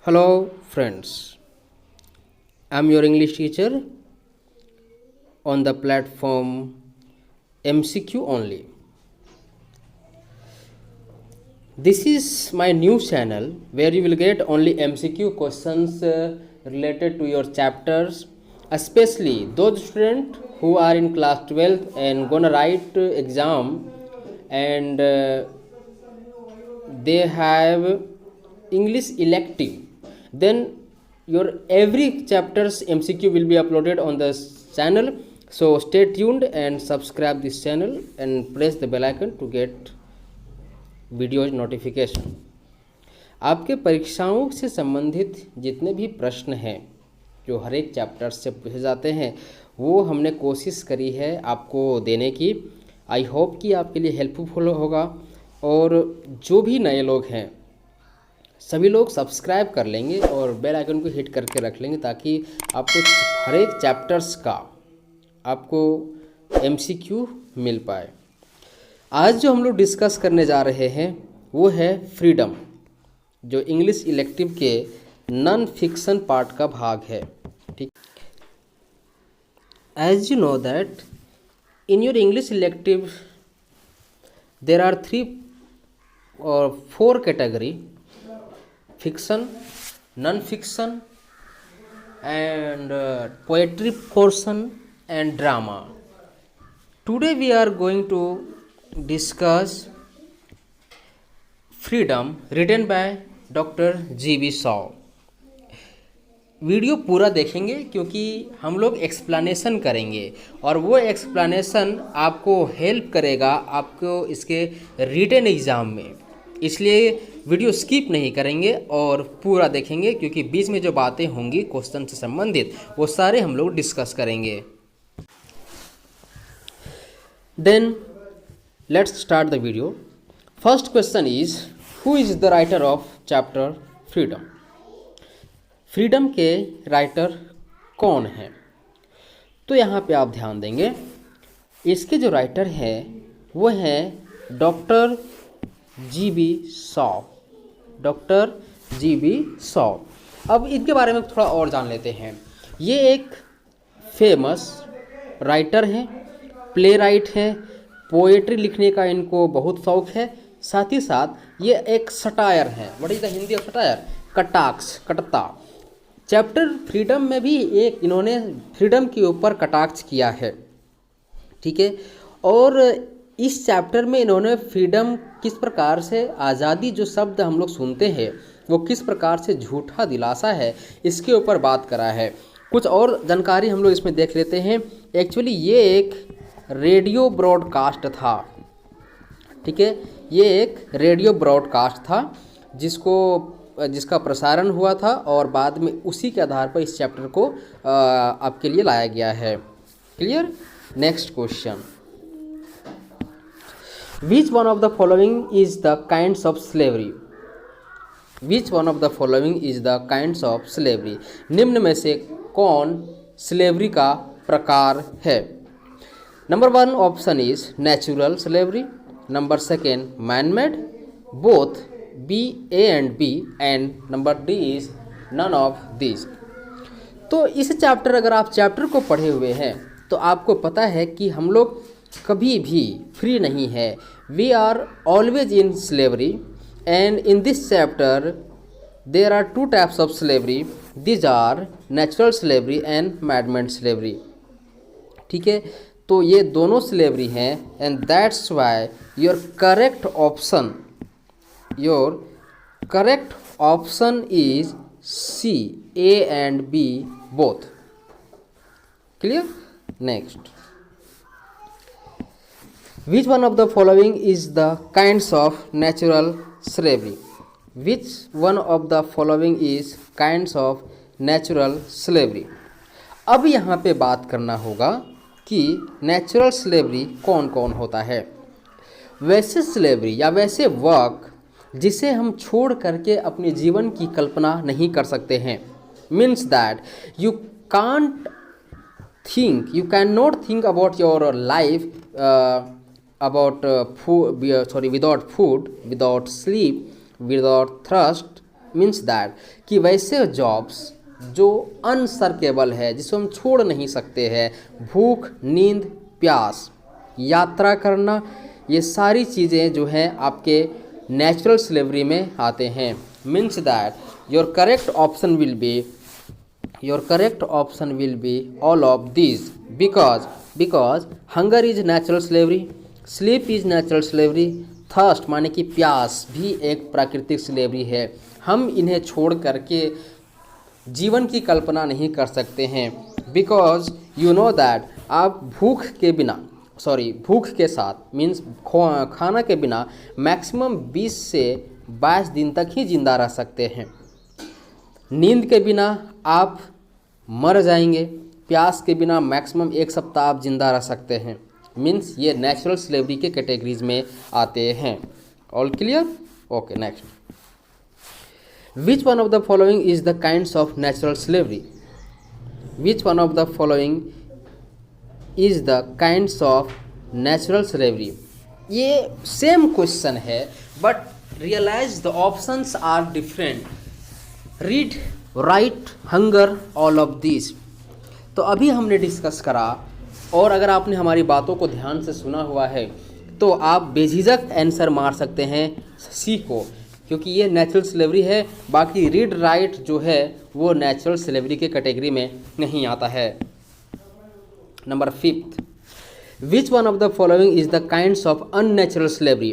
Hello, friends. I'm your English teacher on the platform MCQ only. This is my new channel where you will get only MCQ questions related to your chapters, especially those students who are in class 12 and gonna write exam and they have English elective. Then your every chapters MCQ will be uploaded on the channel. So stay tuned and subscribe this channel and press the bell icon to get video notification. आपके परीक्षाओं से संबंधित जितने भी प्रश्न हैं जो हर एक चैप्टर से पूछे जाते हैं वो हमने कोशिश करी है आपको देने की। आई होप कि आपके लिए हेल्पफुल होगा और जो भी नए लोग हैं सभी लोग सब्सक्राइब कर लेंगे और बेल आइकन को हिट करके रख लेंगे ताकि आपको हर एक चैप्टर्स का आपको MCQ मिल पाए। आज जो हम लोग डिस्कस करने जा रहे हैं वो है फ्रीडम, जो इंग्लिश इलेक्टिव के नॉन फिक्शन पार्ट का भाग है। ठीक, as you know that in your English elective there are 3 or 4 category: fiction, non-fiction, and poetry portion and drama. Today we are going to discuss freedom written by Dr. G.B. Shaw. Video पूरा देखेंगे क्योंकि हम लोग explanation करेंगे और वो explanation आपको help करेगा आपको इसके रिटन एग्ज़ाम में। इसलिए वीडियो स्किप नहीं करेंगे और पूरा देखेंगे क्योंकि बीच में जो बातें होंगी क्वेश्चन से संबंधित वो सारे हम लोग डिस्कस करेंगे। Then let's start the video. First question is who is the writer of chapter freedom. Freedom के राइटर कौन हैं? तो यहाँ पे आप ध्यान देंगे इसके जो राइटर हैं वो हैं doctor G.B. Shaw. Doctor G.B. Shaw. अब इनके बारे में थोड़ा और जान लेते हैं। ये एक फेमस राइटर हैं, प्ले राइट हैं, पोएट्री लिखने का इनको बहुत शौक है। साथ ही साथ ये एक सटायर हैं। What is the Hindi of satire? कटाक्ष, कटता। चैप्टर फ्रीडम में भी एक इन्होंने फ्रीडम के ऊपर कटाक्ष किया है। ठीक है, और इस चैप्टर में इन्होंने फ्रीडम किस प्रकार से, आज़ादी जो शब्द हम लोग सुनते हैं वो किस प्रकार से झूठा दिलासा है, इसके ऊपर बात करा है। कुछ और जानकारी हम लोग इसमें देख लेते हैं। एक्चुअली ये एक रेडियो ब्रॉडकास्ट था। ठीक है, ये एक रेडियो ब्रॉडकास्ट था जिसका प्रसारण हुआ था और बाद में उसी के आधार पर इस चैप्टर को आपके लिए लाया गया है। Clear? Next question, Which one of the following is the kinds of slavery? Which one of the following is the kinds of slavery? निम्न में से कौन स्लेवरी का प्रकार है? Number 1 option is natural slavery, number 2 man made, both B, A and B, and number D is none of these. तो इस chapter, अगर आप चैप्टर को पढ़े हुए हैं तो आपको पता है कि हम लोग कभी भी फ्री नहीं है। We are always in slavery and in this chapter there are 2 types of slavery. These are natural slavery and manmade slavery. ठीक है, तो ये दोनों स्लेवरी हैं and that's why your correct option is C, A and B both. Clear? Next, which one of the following is the kinds of natural slavery? Which one of the following is kinds of natural slavery? अब यहाँ पे बात करना होगा कि natural slavery कौन कौन होता है। वैसे स्लेवरी या वैसे वर्क जिसे हम छोड़ करके अपने जीवन की कल्पना नहीं कर सकते हैं। Means that you can not think about your life without food, without sleep, without thirst, means that कि वैसे जॉब्स जो अनसर्केबल है, जिसको हम छोड़ नहीं सकते हैं, भूख, नींद, प्यास, यात्रा करना, ये सारी चीज़ें जो हैं आपके नेचुरल स्लेवरी में आते हैं। Means that your correct option will be all of these, because hunger is natural slavery, sleep is natural slavery, thirst माने कि प्यास भी एक प्राकृतिक स्लेवरी है। हम इन्हें छोड़ करके जीवन की कल्पना नहीं कर सकते हैं। बिकॉज यू नो दैट आप भूख के साथ मीन्स खाना के बिना मैक्सिमम 20 से 22 दिन तक ही जिंदा रह सकते हैं। नींद के बिना आप मर जाएंगे, प्यास के बिना मैक्सिमम 1 सप्ताह आप जिंदा रह सकते हैं। मीन्स ये नेचुरल स्लेवरी के कैटेगरीज में आते हैं। All clear? Okay, next. Which one of the following is the kinds of natural slavery? Which one of the following is the kinds of natural slavery? ये सेम क्वेश्चन है but realise the options are different. Read, write, hunger, all of this. तो अभी हमने discuss करा, और अगर आपने हमारी बातों को ध्यान से सुना हुआ है तो आप बेझिझक आंसर मार सकते हैं सी को, क्योंकि ये नेचुरल स्लेवरी है। बाकी रीड, राइट जो है वो नेचुरल स्लेवरी के कैटेगरी में नहीं आता है। Number 5, which one of the following is the kinds of unnatural slavery?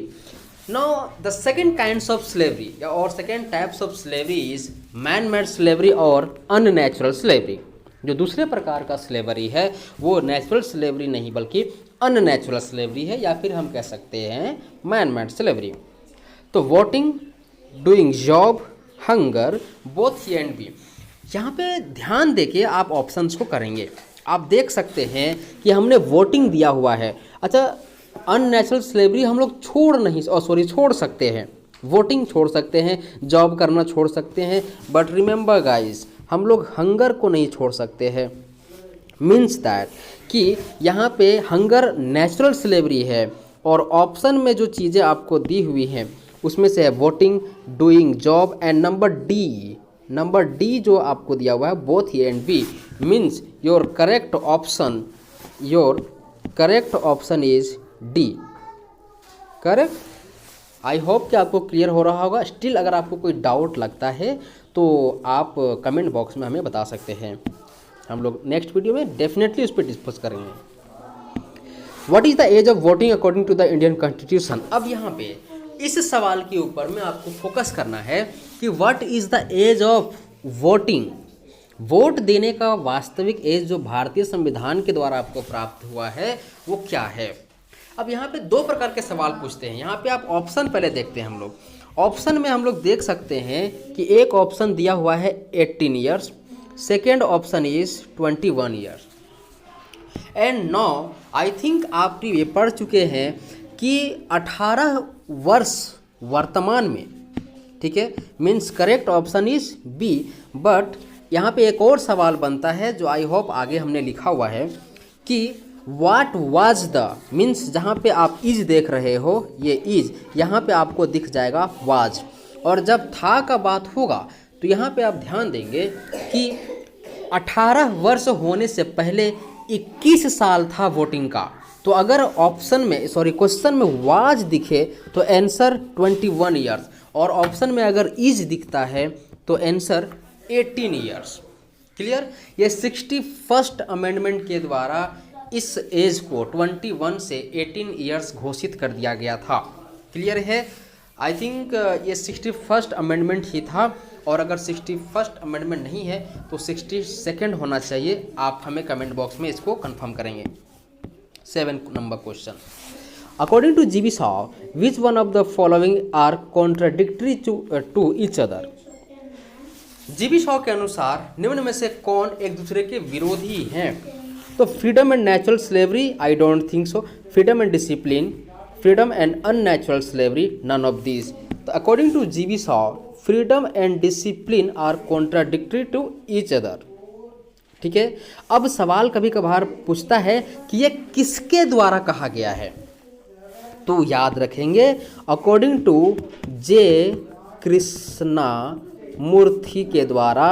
Now the second kinds of slavery और second types of slavery is man made slavery और अननेचुरल स्लेवरी। जो दूसरे प्रकार का स्लेवरी है वो नेचुरल स्लेवरी नहीं बल्कि अननेचुरल स्लेवरी है, या फिर हम कह सकते हैं मैन मेड स्लेवरी। तो voting, doing job, hunger, both A and B. यहाँ पे ध्यान देके आप ऑप्शंस को करेंगे। आप देख सकते हैं कि हमने वोटिंग दिया हुआ है। अच्छा, अननेचुरल स्लेवरी हम लोग छोड़ सकते हैं, वोटिंग छोड़ सकते हैं, जॉब करना छोड़ सकते हैं, बट रिमेंबर गाइस, हम लोग हंगर को नहीं छोड़ सकते हैं। मीन्स दैट कि यहाँ पे हंगर नेचुरल स्लेवरी है, और ऑप्शन में जो चीज़ें आपको दी हुई हैं उसमें से है voting, doing job and number D जो आपको दिया हुआ है both A and B. Means your correct option is D. Correct? I hope कि आपको क्लियर हो रहा होगा। स्टिल अगर आपको कोई डाउट लगता है तो आप कमेंट बॉक्स में हमें बता सकते हैं। हम लोग नेक्स्ट वीडियो में डेफिनेटली उस पर डिस्कस करेंगे। What is the age of voting according to the Indian constitution? अब यहाँ पे इस सवाल के ऊपर में आपको फोकस करना है कि what is the age of voting. Vote देने का वास्तविक एज जो भारतीय संविधान के द्वारा आपको प्राप्त हुआ है वो क्या है। अब यहाँ पे 2 प्रकार के सवाल पूछते हैं। यहाँ पे आप ऑप्शन पहले देखते हैं। हम लोग ऑप्शन में हम लोग देख सकते हैं कि एक ऑप्शन दिया हुआ है 18 years, second option is 21 years. And now I think आप ये पढ़ चुके हैं कि 18 वर्ष वर्तमान में, ठीक है, means correct option is B. But यहाँ पे एक और सवाल बनता है जो आई होप आगे हमने लिखा हुआ है कि व्हाट वाज द, मीन्स जहाँ पे आप इज देख रहे हो ये इज, यहाँ पे आपको दिख जाएगा वाज, और जब था का बात होगा तो यहाँ पे आप ध्यान देंगे कि 18 वर्ष होने से पहले 21 साल था वोटिंग का। तो अगर क्वेश्चन में वाज दिखे तो आंसर 21 ईयर्स, और ऑप्शन में अगर इज दिखता है तो आंसर 18 ईयर्स। क्लियर? ये 61st अमेंडमेंट के द्वारा इस एज को 21 से 18 ईयर्स घोषित कर दिया गया था। क्लियर है? आई थिंक ये 61st अमेंडमेंट ही था, और अगर 61st अमेंडमेंट नहीं है तो 62nd होना चाहिए। आप हमें कमेंट बॉक्स में इसको कंफर्म करेंगे। 7 number question, according to GB Shaw which one of the following are contradictory to each other? GB Shaw के अनुसार निम्न में से कौन एक दूसरे के विरोधी हैं? तो freedom and natural slavery, I don't think so. Freedom and discipline, freedom and unnatural slavery, none of these. तो according to GB Shaw freedom and discipline are contradictory to each other. ठीक है, अब सवाल कभी कभार पूछता है कि ये किसके द्वारा कहा गया है, तो याद रखेंगे अकॉर्डिंग टू जे कृष्णा मूर्ति के द्वारा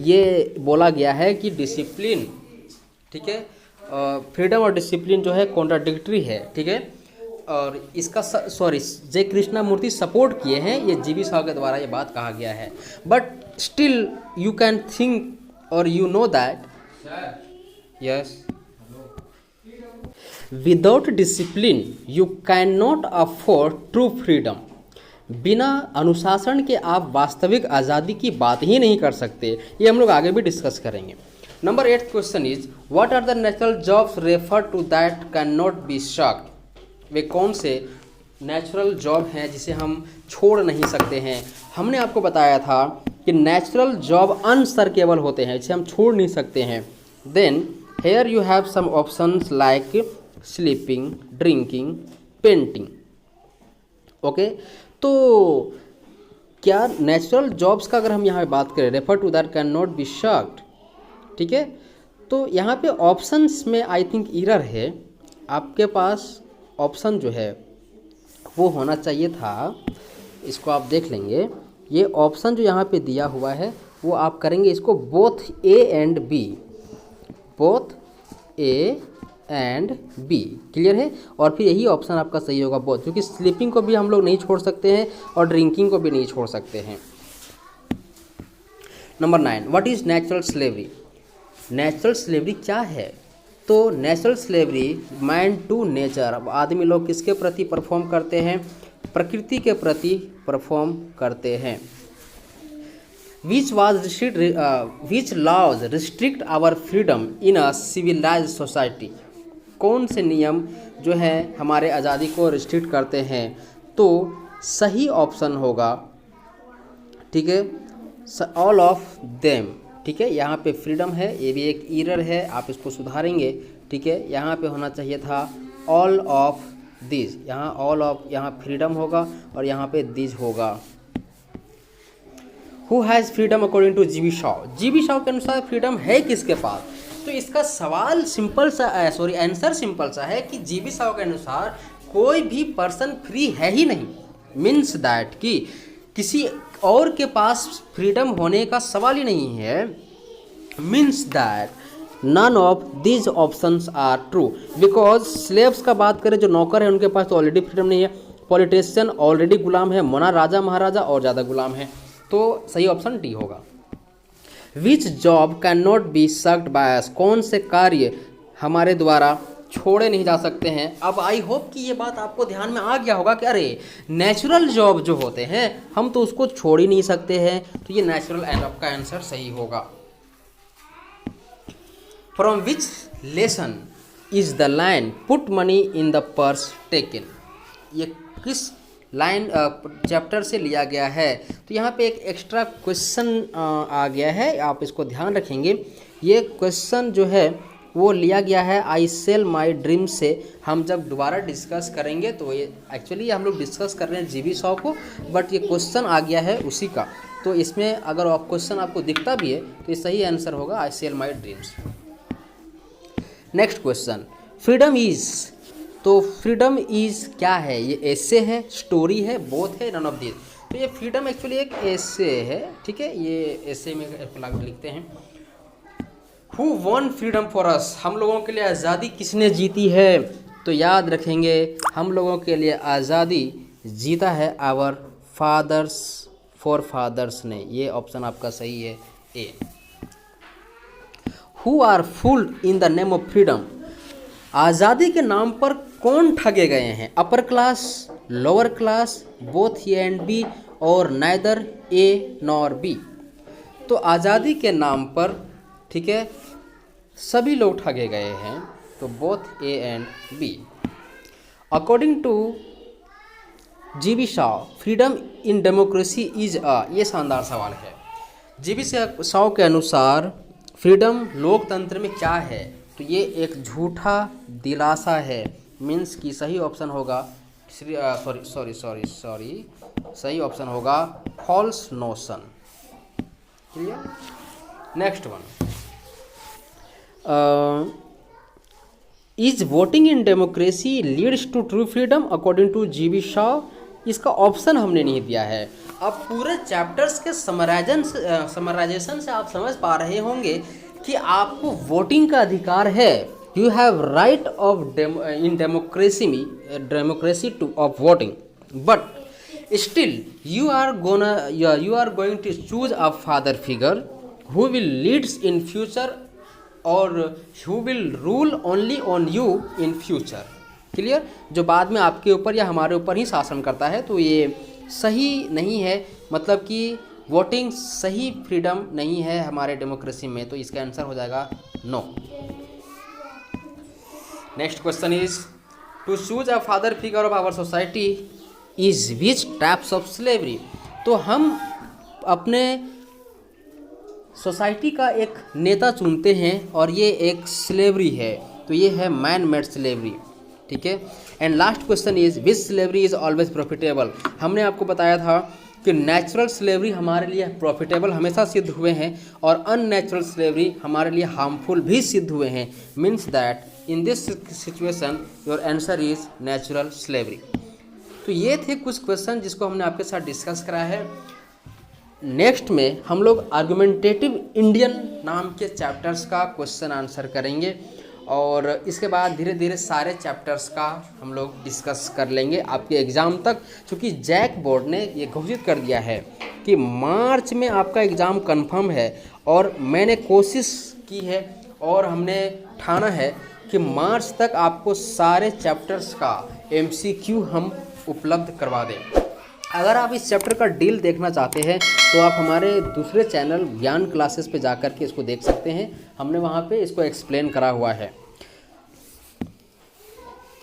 ये बोला गया है कि डिसिप्लिन, ठीक है, फ्रीडम और डिसिप्लिन जो है कॉन्ट्राडिक्टरी है, ठीक है, और इसका जय कृष्णा मूर्ति सपोर्ट किए हैं, ये जीवी साव के द्वारा ये बात कहा गया है। But still you can think और you know that yes without discipline you can not afford true freedom. बिना अनुशासन के आप वास्तविक आज़ादी की बात ही नहीं कर सकते। ये हम लोग आगे भी डिस्कस करेंगे। Number 8 question is what are the natural jobs refer to that can not be shocked. वे कौन से नेचुरल जॉब हैं जिसे हम छोड़ नहीं सकते हैं। हमने आपको बताया था कि नेचुरल जॉब अनसर्केबल होते हैं, जिसे हम छोड़ नहीं सकते हैं। Then here you have some options like sleeping, drinking, painting. Okay, तो क्या नेचुरल जॉब्स का अगर हम यहाँ बात करें, refer to that can not be shocked, ठीक है, तो यहाँ पे ऑप्शंस में आई थिंक एरर है। आपके पास ऑप्शन जो है वो होना चाहिए था, इसको आप देख लेंगे। ये ऑप्शन जो यहाँ पे दिया हुआ है वो आप करेंगे इसको both A and B, both A and B, clear है। और फिर यही ऑप्शन आपका सही होगा बोथ, क्योंकि स्लीपिंग को भी हम लोग नहीं छोड़ सकते हैं और ड्रिंकिंग को भी नहीं छोड़ सकते हैं। Number 9 what is natural slavery. Natural slavery क्या है? तो natural slavery man to nature. अब आदमी लोग किसके प्रति परफॉर्म करते हैं? प्रकृति के प्रति परफॉर्म करते हैं। Which laws restrict our freedom in a civilised society. कौन से नियम जो है हमारे आज़ादी को रिस्ट्रिक्ट करते हैं? तो सही ऑप्शन होगा, ठीक है, ऑल ऑफ देम, ठीक है। यहाँ पे फ्रीडम है, ये भी एक एरर है, आप इसको सुधारेंगे, ठीक है। यहाँ पे होना चाहिए था ऑल ऑफ दिस, यहाँ ऑल ऑफ, यहाँ फ्रीडम होगा और यहाँ पे दिस होगा। Who has freedom according to GB Shaw. GB Shaw के अनुसार फ्रीडम है किसके पास? तो इसका सवाल सिंपल सा आंसर सिंपल सा है कि जीवी शाव के अनुसार कोई भी पर्सन फ्री है ही नहीं। मीन्स दैट कि किसी और के पास फ्रीडम होने का सवाल ही नहीं है। Means that none of these options are true, because slaves का बात करें, जो नौकर है उनके पास तो ऑलरेडी फ्रीडम नहीं है। पॉलिटिशियन ऑलरेडी गुलाम है, मना राजा महाराजा और ज़्यादा गुलाम है। तो सही ऑप्शन डी होगा। Which job can not be sucked by us. कौन से कार्य हमारे द्वारा छोड़े नहीं जा सकते हैं। अब आई होप कि ये बात आपको ध्यान में आ गया होगा कि अरे नेचुरल जॉब जो होते हैं हम तो उसको छोड़ ही नहीं सकते हैं, तो ये नेचुरल एंड आपका आंसर सही होगा। From which lesson is the line put money in the purse taken. ये किस लाइन चैप्टर से लिया गया है? तो यहाँ पे एक एक्स्ट्रा क्वेश्चन आ गया है, आप इसको ध्यान रखेंगे। ये क्वेश्चन जो है वो लिया गया है आई सेल माई ड्रीम से। हम जब दोबारा डिस्कस करेंगे तो ये एक्चुअली हम लोग डिस्कस कर रहे हैं जीवी शॉ को, बट ये क्वेश्चन आ गया है उसी का। तो इसमें अगर आप क्वेश्चन आपको दिखता भी है तो ये सही आंसर होगा I sell my dreams. Next question, freedom is. तो फ्रीडम इज क्या है? ये एसे है, स्टोरी है, बोथ है, नन ऑफ दिस। तो ये फ्रीडम एक्चुअली एक एसे है, ठीक है, ये एसे में लिखते हैं। Who won freedom for us. हम लोगों के लिए आज़ादी किसने जीती है? तो याद रखेंगे हम लोगों के लिए आज़ादी जीता है आवर फादर्स, फॉर फादर्स ने। ये ऑप्शन आपका सही है, A. Who are fooled in the name of freedom. आज़ादी के नाम पर कौन ठगे गए हैं? Upper class, lower class, both A and B, और नाइदर ए नॉर बी। तो आज़ादी के नाम पर, ठीक है, सभी लोग ठगे गए हैं, तो both A and B. According to जीवी Shaw freedom in democracy is a. ये शानदार सवाल है। जीवी शॉ के अनुसार फ्रीडम लोकतंत्र में क्या है? तो ये एक झूठा दिलासा है। मीन्स की सही ऑप्शन होगा सही ऑप्शन होगा false notion. Clear? Next one, is voting in democracy leads to true freedom according to जीवी शॉ। इसका ऑप्शन हमने नहीं दिया है। अब पूरे चैप्टर्स के समराइजेशन से आप समझ पा रहे होंगे कि आपको वोटिंग का अधिकार है। You have right of in democracy two of voting, but still you are going to choose a father figure who will leads in future or who will rule only on you in future। Clear? जो बाद में आपके ऊपर या हमारे ऊपर ही शासन करता है, तो ये सही नहीं है, मतलब कि वोटिंग सही फ्रीडम नहीं है हमारे डेमोक्रेसी में, तो इसका आंसर हो जाएगा no. Next question is to choose a father figure of our society is which types of slavery. तो हम अपने सोसाइटी का एक नेता चुनते हैं और ये एक स्लेवरी है, तो ये है मैन मेड स्लेवरी। ठीक है। And last question is which slavery is always profitable. हमने आपको बताया था कि नेचुरल स्लेवरी हमारे लिए प्रॉफिटेबल हमेशा सिद्ध हुए हैं और अननेचुरल स्लेवरी हमारे लिए हार्मफुल भी सिद्ध हुए हैं। Means that in this situation your answer is natural slavery. तो ये थे कुछ क्वेश्चन जिसको हमने आपके साथ डिस्कस करा है। नेक्स्ट में हम लोग आर्गुमेंटेटिव इंडियन नाम के चैप्टर्स का क्वेश्चन आंसर करेंगे और इसके बाद धीरे धीरे सारे चैप्टर्स का हम लोग डिस्कस कर लेंगे आपके एग्ज़ाम तक, क्योंकि जैक बोर्ड ने ये घोषित कर दिया है कि मार्च में आपका एग्ज़ाम कंफर्म है और मैंने कोशिश की है और हमने ठाना है कि मार्च तक आपको सारे चैप्टर्स का MCQ हम उपलब्ध करवा दें। अगर आप इस चैप्टर का डील देखना चाहते हैं तो आप हमारे दूसरे चैनल ज्ञान क्लासेस पे जा कर के इसको देख सकते हैं, हमने वहाँ पे इसको एक्सप्लेन करा हुआ है।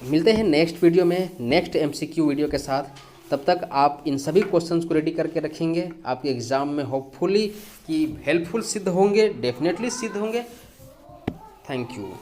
मिलते हैं नेक्स्ट वीडियो में नेक्स्ट MCQ वीडियो के साथ। तब तक आप इन सभी क्वेश्चंस को रेडी करके रखेंगे, आपके एग्ज़ाम में होपफुली कि हेल्पफुल सिद्ध होंगे, डेफिनेटली सिद्ध होंगे। Thank you.